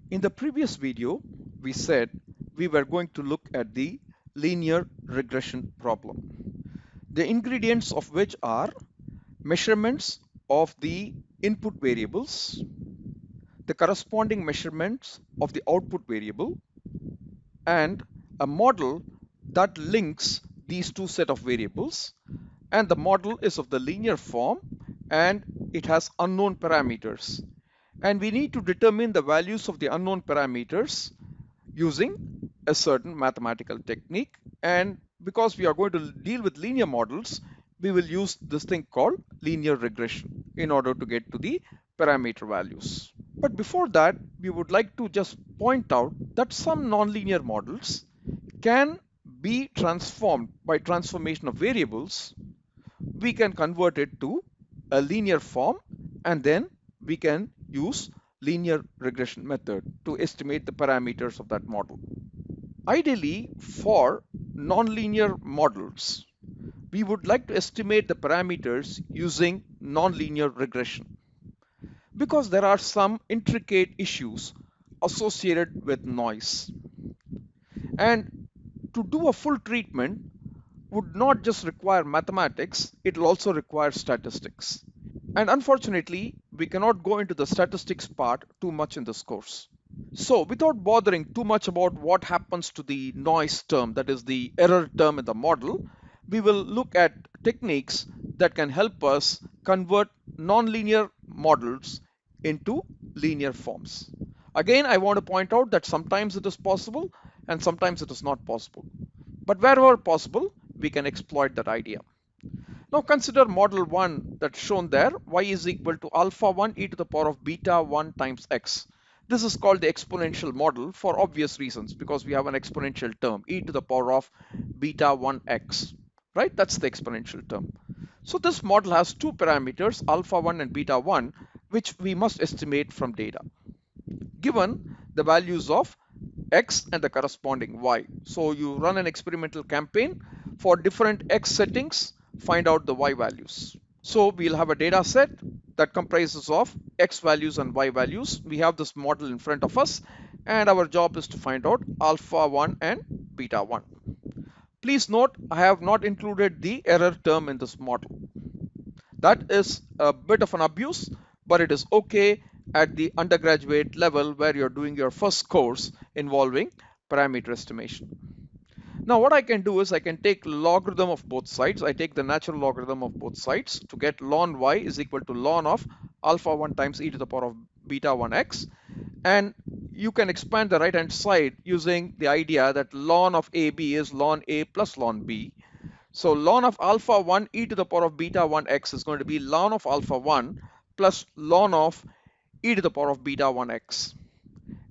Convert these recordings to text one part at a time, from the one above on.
In the previous video, we said we were going to look at the linear regression problem, the ingredients of which are measurements of the input variables, the corresponding measurements of the output variable, and a model that links these two set of variables. And the model is of the linear form and it has unknown parameters. And we need to determine the values of the unknown parameters using a certain mathematical technique. And because we are going to deal with linear models, we will use this thing called linear regression in order to get to the parameter values. But before that, we would like to just point out that some nonlinear models can be transformed by transformation of variables. We can convert it to a linear form and then we can use linear regression method to estimate the parameters of that model. Ideally, for nonlinear models, we would like to estimate the parameters using nonlinear regression because there are some intricate issues associated with noise. And to do a full treatment would not just require mathematics, it will also require statistics. And unfortunately, we cannot go into the statistics part too much in this course. So without bothering too much about what happens to the noise term, that is the error term in the model, we will look at techniques that can help us convert nonlinear models into linear forms. Again, I want to point out that sometimes it is possible and sometimes it is not possible. But wherever possible, we can exploit that idea. Now consider model 1 that's shown there, y is equal to alpha 1 e to the power of beta 1 times x. This is called the exponential model for obvious reasons because we have an exponential term e to the power of beta 1x, right? That's the exponential term. So this model has two parameters, alpha 1 and beta 1, which we must estimate from data, given the values of x and the corresponding y. So you run an experimental campaign for different x settings, find out the y values. So we'll have a data set that comprises of x values and y values. We have this model in front of us and our job is to find out alpha 1 and beta 1. Please note, I have not included the error term in this model. That is a bit of an abuse, but it is okay at the undergraduate level where you're doing your first course involving parameter estimation. Now what I can do is I can take logarithm of both sides. I take the natural logarithm of both sides to get ln y is equal to ln of alpha 1 times e to the power of beta 1x. And you can expand the right hand side using the idea that ln of ab is ln a plus ln b. So ln of alpha 1 e to the power of beta 1x is going to be ln of alpha 1 plus ln of e to the power of beta 1x.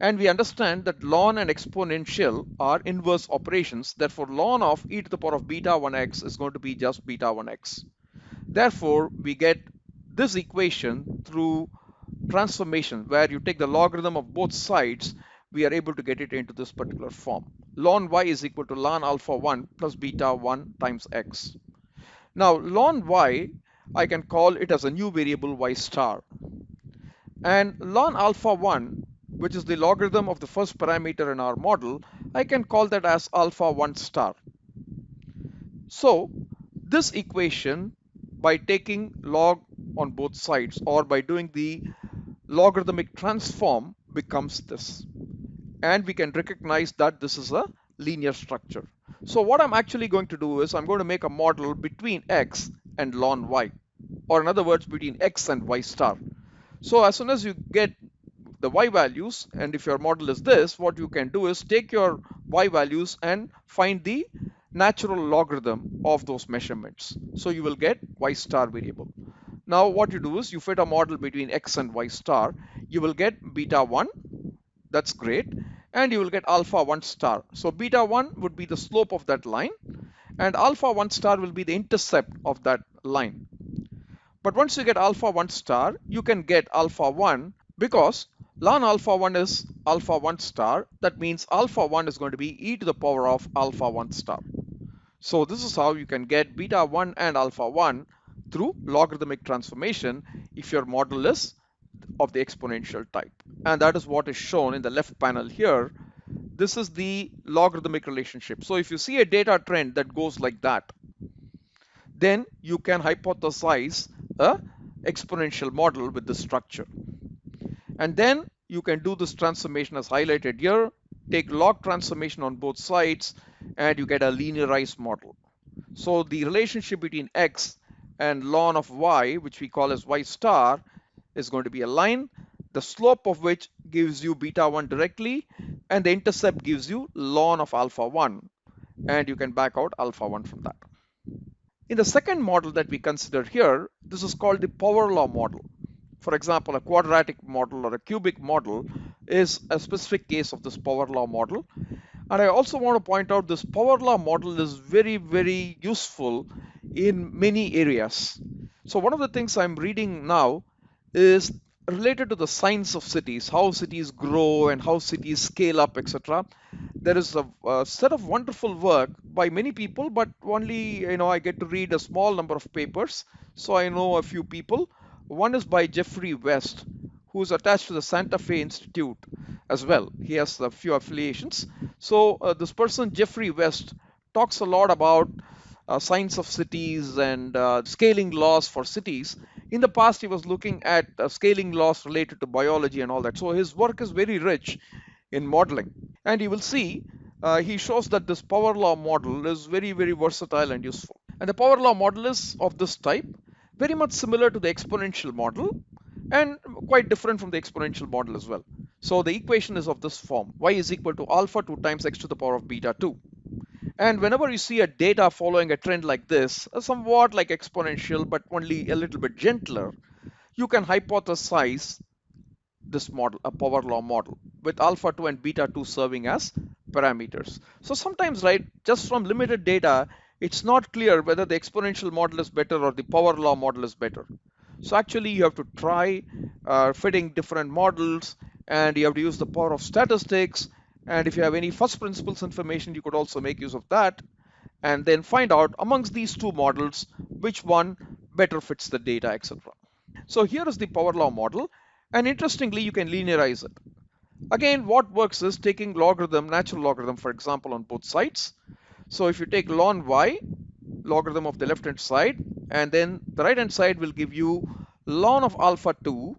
And we understand that ln and exponential are inverse operations. Therefore, ln of e to the power of beta 1x is going to be just beta 1x. Therefore, we get this equation through transformation where you take the logarithm of both sides, we are able to get it into this particular form. Ln y is equal to ln alpha 1 plus beta 1 times x. Now ln y, I can call it as a new variable y star. And ln alpha 1, which is the logarithm of the first parameter in our model, I can call that as alpha 1 star. So this equation, by taking log on both sides or by doing the logarithmic transform, becomes this. And we can recognize that this is a linear structure. So what I'm actually going to do is I'm going to make a model between x and ln y, or in other words, between x and y star. So as soon as you get the y values, and if your model is this, what you can do is take your y values and find the natural logarithm of those measurements. So you will get y star variable. Now what you do is you fit a model between x and y star, you will get beta 1, that's great, and you will get alpha 1 star. So beta 1 would be the slope of that line and alpha 1 star will be the intercept of that line. But once you get alpha 1 star, you can get alpha 1 because ln alpha 1 is alpha 1 star. That means alpha 1 is going to be e to the power of alpha 1 star. So this is how you can get beta 1 and alpha 1 through logarithmic transformation if your model is of the exponential type. And that is what is shown in the left panel here. This is the logarithmic relationship. So if you see a data trend that goes like that, then you can hypothesize a exponential model with this structure. And then you can do this transformation as highlighted here, take log transformation on both sides, and you get a linearized model. So the relationship between x and ln of y, which we call as y star, is going to be a line, the slope of which gives you beta 1 directly, and the intercept gives you ln of alpha 1, and you can back out alpha 1 from that. In the second model that we consider here, this is called the power law model. For example, a quadratic model or a cubic model is a specific case of this power law model. And I also want to point out this power law model is very, very useful in many areas. So one of the things I'm reading now is related to the science of cities, how cities grow and how cities scale up, etc. There is a set of wonderful work by many people, but only I get to read a small number of papers, so I know a few people. One is by Jeffrey West, who is attached to the Santa Fe Institute as well. He has a few affiliations. So this person, Jeffrey West, talks a lot about science of cities and scaling laws for cities. In the past, he was looking at scaling laws related to biology and all that. So his work is very rich in modeling. And you will see, he shows that this power law model is very, very versatile and useful. And the power law model is of this type, very much similar to the exponential model and quite different from the exponential model as well. So the equation is of this form: y is equal to alpha 2 times x to the power of beta 2. And whenever you see a data following a trend like this, somewhat like exponential but only a little bit gentler, you can hypothesize this model, a power law model, with alpha 2 and beta 2 serving as parameters. So sometimes, right, just from limited data, it's not clear whether the exponential model is better or the power law model is better. So actually you have to try fitting different models, and you have to use the power of statistics. And if you have any first principles information, you could also make use of that, and then find out amongst these two models which one better fits the data, etc. So here is the power law model, and interestingly you can linearize it. Again, what works is taking logarithm, natural logarithm, for example, on both sides. So if you take ln y, logarithm of the left hand side, and then the right hand side will give you ln of alpha 2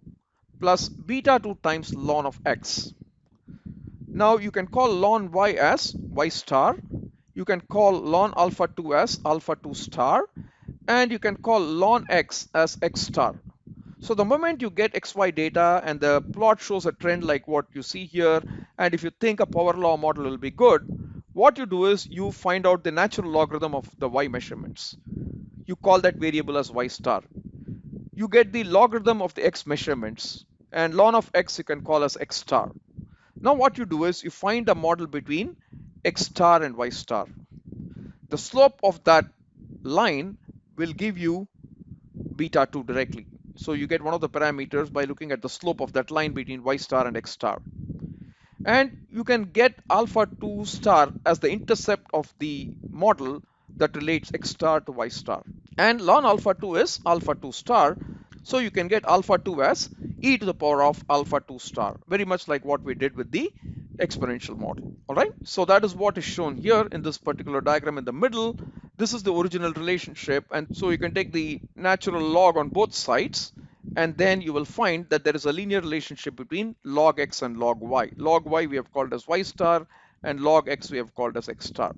plus beta 2 times ln of x. Now you can call ln y as y star, you can call ln alpha 2 as alpha 2 star, and you can call ln x as x star. So the moment you get xy data and the plot shows a trend like what you see here, and if you think a power law model will be good, what you do is you find out the natural logarithm of the y measurements. You call that variable as y star. You get the logarithm of the x measurements, and ln of x you can call as x star. Now what you do is you find a model between x star and y star. The slope of that line will give you beta 2 directly. So you get one of the parameters by looking at the slope of that line between y star and x star. And you can get alpha 2 star as the intercept of the model that relates x star to y star. And ln alpha 2 is alpha 2 star. So you can get alpha 2 as e to the power of alpha 2 star, very much like what we did with the exponential model. All right, so that is what is shown here in this particular diagram in the middle. This is the original relationship, and so you can take the natural log on both sides, and then you will find that there is a linear relationship between log x and log y. Log y we have called as y star, and log x we have called as x star.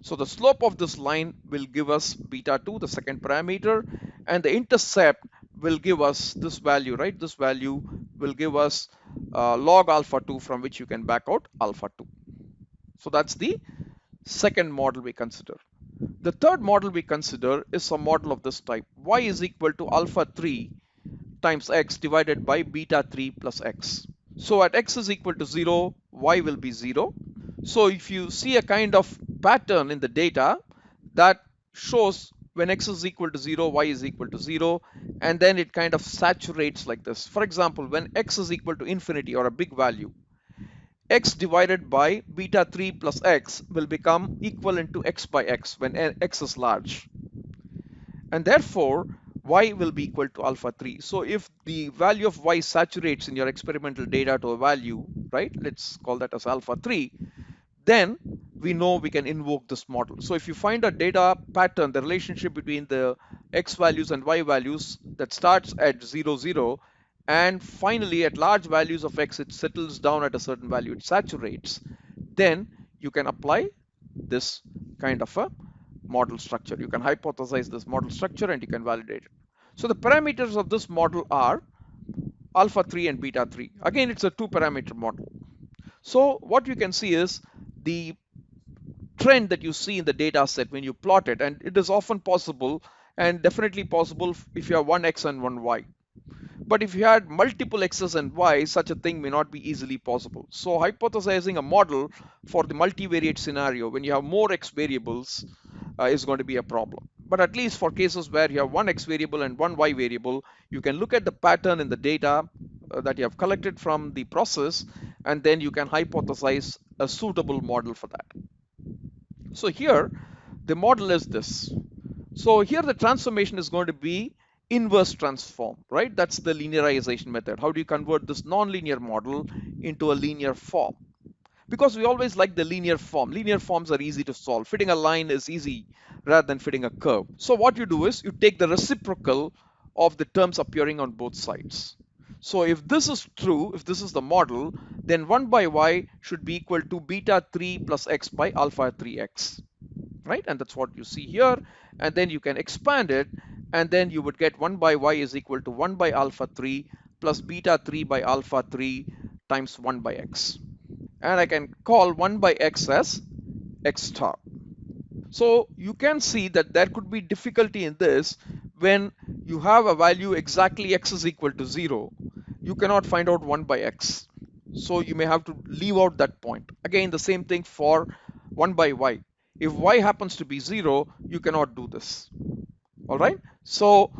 So the slope of this line will give us beta 2, the second parameter, and the intercept will give us this value, right? This value will give us log alpha 2, from which you can back out alpha 2. So that's the second model we consider. The third model we consider is a model of this type: y is equal to alpha 3 times x divided by beta 3 plus x. So at x is equal to 0, y will be 0. So if you see a kind of pattern in the data that shows when x is equal to 0, y is equal to 0, and then it kind of saturates like this. For example, when x is equal to infinity or a big value, x divided by beta 3 plus x will become equivalent to x by x when x is large. And therefore, y will be equal to alpha 3. So if the value of y saturates in your experimental data to a value, right, let's call that as alpha 3, then we know we can invoke this model. So if you find a data pattern, the relationship between the x values and y values that starts at 0, 0, and finally at large values of x, it settles down at a certain value, it saturates, then you can apply this kind of a model structure. You can hypothesize this model structure and you can validate it. So the parameters of this model are alpha 3 and beta 3. Again, it's a two parameter model. So what you can see is the trend that you see in the data set when you plot it, and it is often possible and definitely possible if you have one x and one y. But if you had multiple x's and y's, such a thing may not be easily possible. So hypothesizing a model for the multivariate scenario when you have more x variables is going to be a problem. But at least for cases where you have one x variable and one y variable, you can look at the pattern in the data that you have collected from the process, and then you can hypothesize a suitable model for that. So here, the model is this. So here the transformation is going to be inverse transform, right? That's the linearization method. How do you convert this nonlinear model into a linear form? Because we always like the linear form. Linear forms are easy to solve. Fitting a line is easy rather than fitting a curve. So what you do is you take the reciprocal of the terms appearing on both sides. So if this is true, if this is the model, then 1 by y should be equal to beta 3 plus x by alpha 3x, right? And that's what you see here. And then you can expand it, and then you would get 1 by y is equal to 1 by alpha 3 plus beta 3 by alpha 3 times 1 by x. And I can call 1 by x as x star. So you can see that there could be difficulty in this when you have a value exactly x is equal to 0. You cannot find out 1 by x. So you may have to leave out that point. Again, the same thing for 1 by y. If y happens to be 0, you cannot do this. All right. So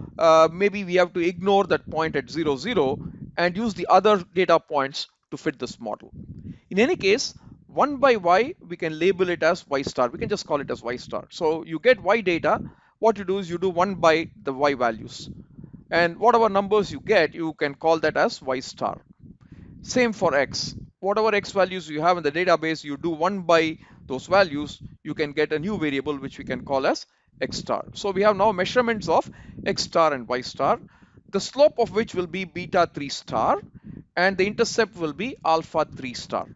maybe we have to ignore that point at 0, 0 and use the other data points to fit this model. In any case, 1 by y, we can label it as y star. We can just call it as y star. So you get y data. What you do is you do 1 by the y values. And whatever numbers you get, you can call that as y star. Same for x. Whatever x values you have in the database, you do 1 by those values, you can get a new variable which we can call as x star. So we have now measurements of x star and y star, the slope of which will be beta 3 star and the intercept will be alpha 3 star.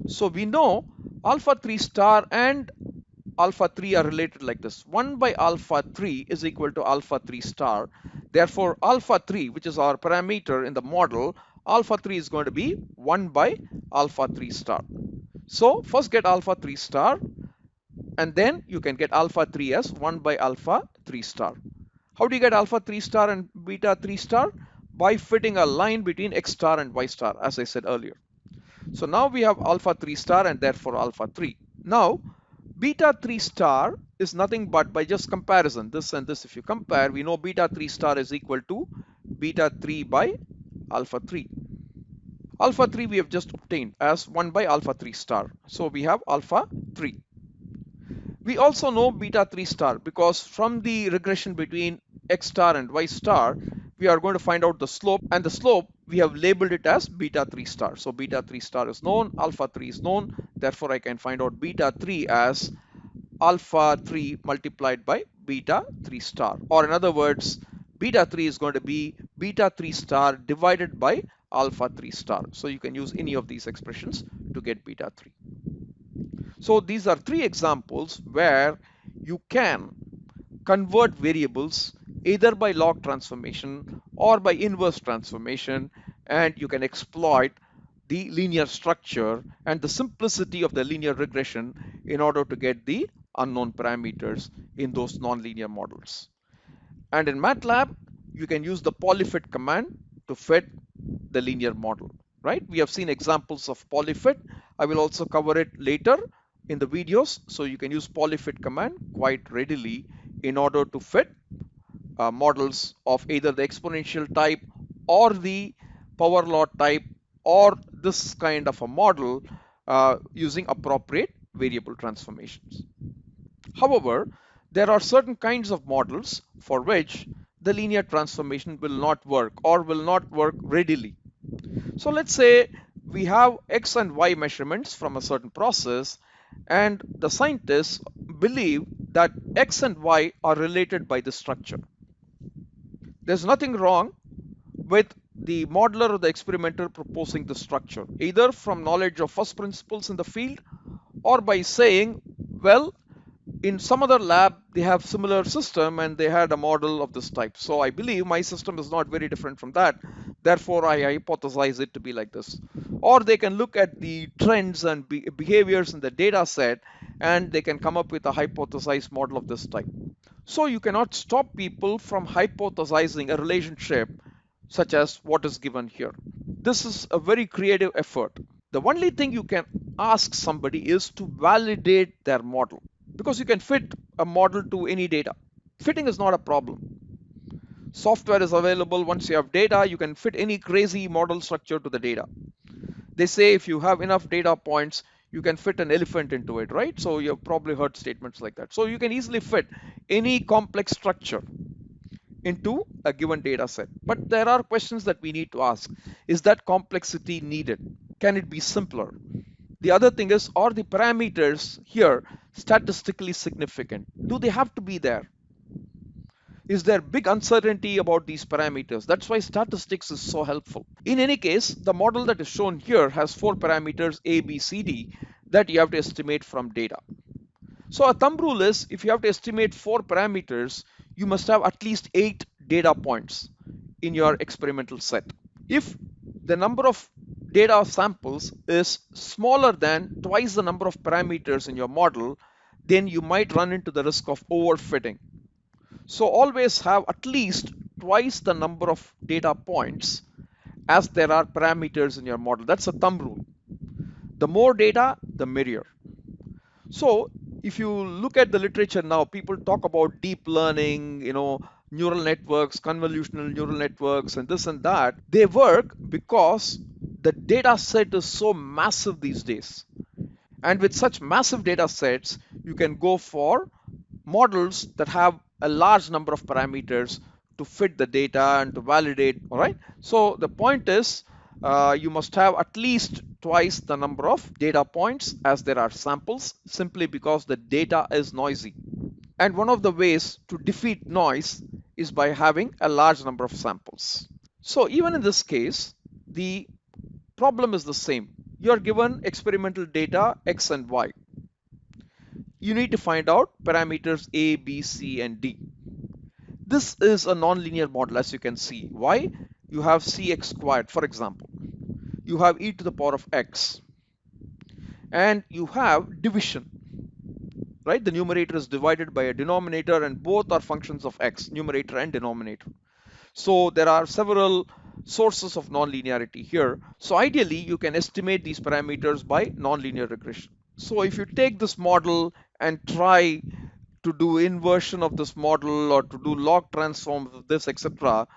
So we know alpha 3 star and alpha 3 are related like this. 1 by alpha 3 is equal to alpha 3 star. Therefore, alpha 3, which is our parameter in the model, alpha 3 is going to be 1 by alpha 3 star. So first get alpha 3 star, and then you can get alpha 3 as 1 by alpha 3 star. How do you get alpha 3 star and beta 3 star? By fitting a line between x star and y star, as I said earlier. So now we have alpha 3 star and therefore alpha 3. Now, beta 3 star is nothing but by just comparison, this and this, if you compare, we know beta 3 star is equal to beta 3 by alpha 3. Alpha 3 we have just obtained as 1 by alpha 3 star. So we have alpha 3. We also know beta 3 star because from the regression between x star and y star, we are going to find out the slope, and the slope we have labeled it as beta 3 star. So beta 3 star is known, alpha 3 is known, therefore I can find out beta 3 as alpha 3 multiplied by beta 3 star, or in other words, beta 3 is going to be beta 3 star divided by alpha 3 star. So you can use any of these expressions to get beta 3. So these are three examples where you can convert variables either by log transformation or by inverse transformation, and you can exploit the linear structure and the simplicity of the linear regression in order to get the unknown parameters in those nonlinear models. And in MATLAB, you can use the polyfit command to fit the linear model, right? We have seen examples of polyfit. I will also cover it later in the videos. So you can use polyfit command quite readily in order to fit models of either the exponential type or the power law type or this kind of a model using appropriate variable transformations. However, there are certain kinds of models for which the linear transformation will not work or will not work readily. So let's say we have X and Y measurements from a certain process, and the scientists believe that X and Y are related by the structure. There's nothing wrong with the modeler or the experimenter proposing the structure, either from knowledge of first principles in the field or by saying, well, in some other lab they have similar system and they had a model of this type, so I believe my system is not very different from that, therefore I hypothesize it to be like this. Or they can look at the trends and behaviors in the data set and they can come up with a hypothesized model of this type. So you cannot stop people from hypothesizing a relationship such as what is given here. This is a very creative effort. The only thing you can ask somebody is to validate their model, because you can fit a model to any data. Fitting is not a problem. Software is available. Once you have data, you can fit any crazy model structure to the data. They say if you have enough data points, you can fit an elephant into it, right? So you've probably heard statements like that. So you can easily fit any complex structure into a given data set. But there are questions that we need to ask. Is that complexity needed? Can it be simpler? The other thing is, are the parameters here statistically significant? Do they have to be there? Is there big uncertainty about these parameters? That's why statistics is so helpful. In any case, the model that is shown here has 4 parameters A, B, C, D that you have to estimate from data. So a thumb rule is, if you have to estimate 4 parameters, you must have at least 8 data points in your experimental set. If the number of data samples is smaller than twice the number of parameters in your model, then you might run into the risk of overfitting. So always have at least twice the number of data points as there are parameters in your model. That's a thumb rule. The more data, the merrier. So if you look at the literature now, people talk about deep learning, neural networks, convolutional neural networks, and this and that. They work because the data set is so massive these days. And with such massive data sets, you can go for models that have a large number of parameters to fit the data and to validate, all right? So the point is, you must have at least twice the number of data points as there are samples, simply because the data is noisy. And one of the ways to defeat noise is by having a large number of samples. So even in this case, the problem is the same. You are given experimental data X and Y. You need to find out parameters A, B, C, and D. This is a nonlinear model, as you can see. Why? You have Cx squared, for example. You have e to the power of x. And you have division, right? The numerator is divided by a denominator, and both are functions of x, numerator and denominator. So there are several sources of nonlinearity here. So ideally, you can estimate these parameters by nonlinear regression. So if you take this model and try to do inversion of this model or to do log transforms of this, etc.,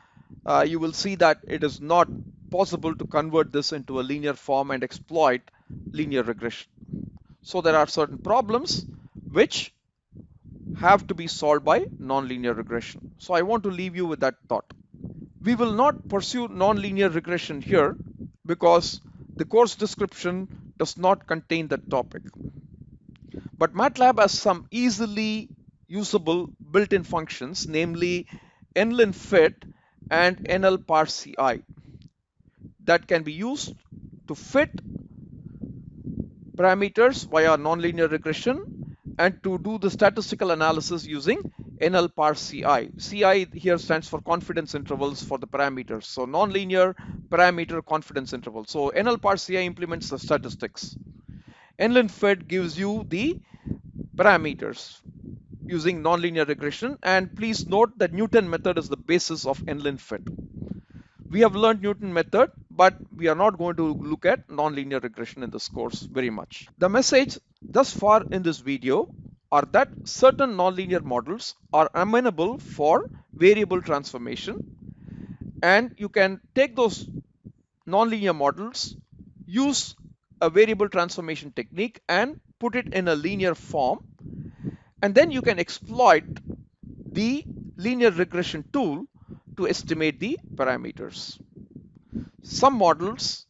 you will see that it is not possible to convert this into a linear form and exploit linear regression. So there are certain problems which have to be solved by nonlinear regression. So I want to leave you with that thought. We will not pursue nonlinear regression here because the course description does not contain that topic. But MATLAB has some easily usable built-in functions, namely nlinfit and nlparci, that can be used to fit parameters via nonlinear regression and to do the statistical analysis using nlparci. Ci here stands for confidence intervals for the parameters. So nonlinear parameter confidence interval. So nlparci implements the statistics. nlinfit gives you the parameters using nonlinear regression, and please note that Newton method is the basis of nlinfit. We have learned Newton method, but we are not going to look at nonlinear regression in this course very much. The message thus far in this video are that certain nonlinear models are amenable for variable transformation, and you can take those nonlinear models, use a variable transformation technique and put it in a linear form, and then you can exploit the linear regression tool to estimate the parameters. Some models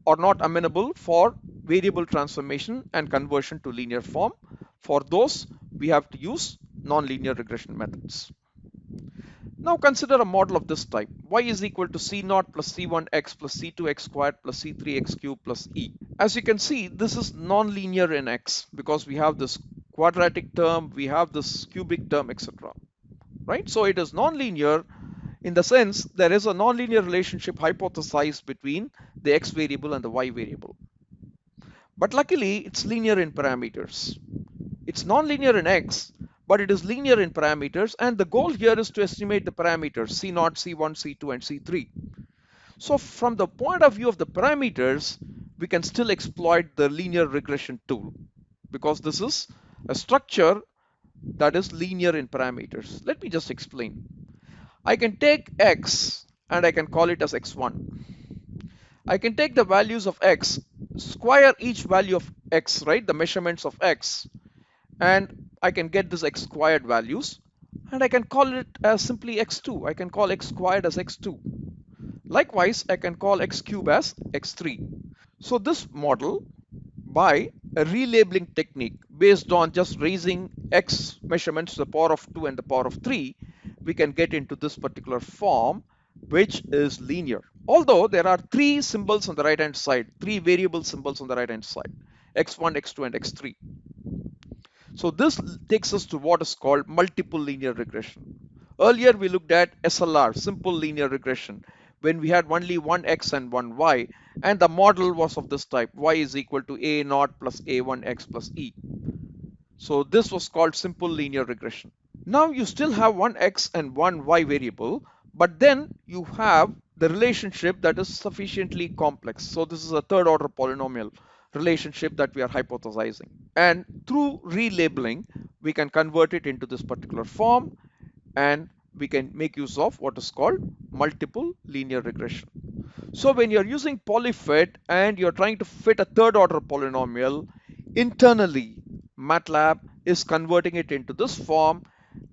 are not amenable for variable transformation and conversion to linear form. For those, we have to use nonlinear regression methods. Now consider a model of this type. Y is equal to C0 plus C1x plus C2x squared plus C3x cubed plus E. As you can see, this is nonlinear in x because we have this quadratic term, we have this cubic term, etc. Right? So it is nonlinear in the sense there is a nonlinear relationship hypothesized between the x variable and the y variable. But luckily, it's linear in parameters. It's nonlinear in x, but it is linear in parameters, and the goal here is to estimate the parameters C0, C1, C2, and C3. So from the point of view of the parameters, we can still exploit the linear regression tool because this is a structure that is linear in parameters. Let me just explain. I can take x and I can call it as x1. I can take the values of x, square each value of x, right? The measurements of x, and I can get this x squared values, and I can call it as simply x2. I can call x squared as x2. Likewise, I can call x cube as x3. So this model, by a relabeling technique based on just raising x measurements to the power of 2 and the power of 3, we can get into this particular form, which is linear. Although there are three symbols on the right hand side, three variable symbols on the right hand side, x1, x2, and x3. So this takes us to what is called multiple linear regression. Earlier we looked at SLR, simple linear regression, when we had only one x and one y, and the model was of this type: y is equal to a naught plus a1x plus e. So this was called simple linear regression. Now you still have one x and one y variable, but then you have the relationship that is sufficiently complex. So this is a third order polynomial relationship that we are hypothesizing. And through relabeling, we can convert it into this particular form, and we can make use of what is called multiple linear regression. So when you're using polyfit and you're trying to fit a third order polynomial, internally MATLAB is converting it into this form,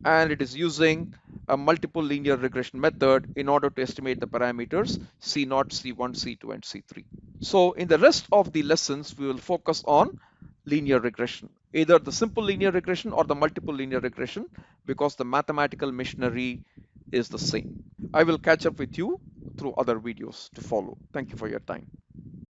and it is using a multiple linear regression method in order to estimate the parameters C0, C1, C2, and C3. So in the rest of the lessons, we will focus on linear regression, either the simple linear regression or the multiple linear regression, because the mathematical machinery is the same. I will catch up with you through other videos to follow. Thank you for your time.